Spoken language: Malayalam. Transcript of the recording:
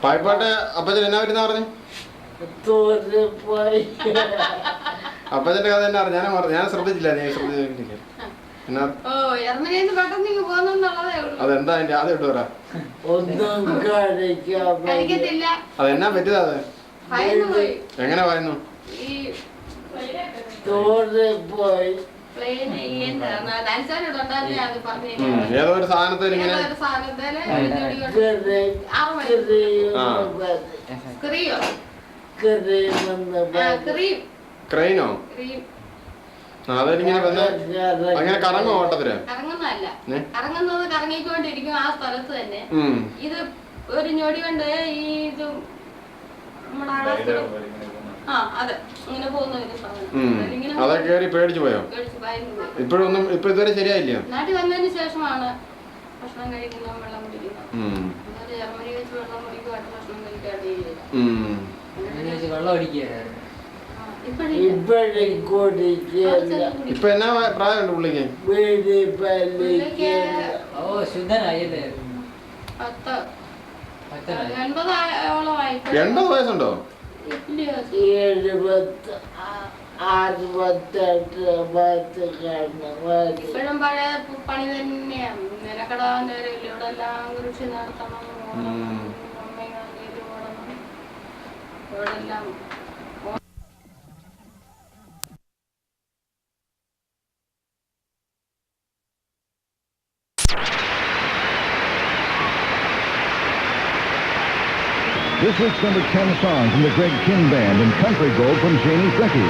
പായ്പാട്ട് അപ്പച്ചൻ എന്നാ വരുന്ന പറഞ്ഞു? അപ്പച്ചന്റെ കഥ എന്നാ ഞാൻ ശ്രദ്ധിച്ചില്ല. നീ ശ്രദ്ധിച്ചില്ല. അതെന്താ അതിന്റെ ആദ്യം ഇട്ട് പറ. അതെന്നാ പറ്റിയതാ? അത് എങ്ങനെ പറയുന്നു? ഏതോ ഒരു സാധനത്തിൽ ഇങ്ങനെ ക്രെയിനോ? അതിങ്ങനെ അങ്ങനെ കറങ്ങോ ഓട്ടത്തില്? കറങ്ങുന്നത് കറങ്ങിക്കൊണ്ടിരിക്കും ആ സ്ഥലത്ത് തന്നെ. ഇത് ഒരു ഞൊടി കൊണ്ട് ഈ ഇത് അതെ കേറി പേടിച്ചു പോയോ? ഇപ്പോഴൊന്നും ഇപ്പൊ ഇതുവരെ ശരിയായില്ലയോ? നാട്ടിൽ വന്നതിന് ശേഷമാണ് ഭക്ഷണം കഴിക്കുന്ന വെള്ളം കുടിക്കുന്നത്. ജർമ്മനി വെച്ച് വെള്ളം കുടിക്കുവാട്ട് ഭക്ഷണം കഴിക്കാറില്ല. ഇപ്പൊ എന്നാ പ്രായമുണ്ട് പുള്ളിക്ക്? 80 വയസ്സുണ്ടോ? ഇപ്പോഴും പഴയ പണി തന്നെയാണ്. നിലക്കടാന്റെ ഇവിടെ എല്ലാം കൃഷി നടത്തണം, ഇവിടെല്ലാം. This week's number 10 song from the Greg King Band and Country Gold from Janie Ducky.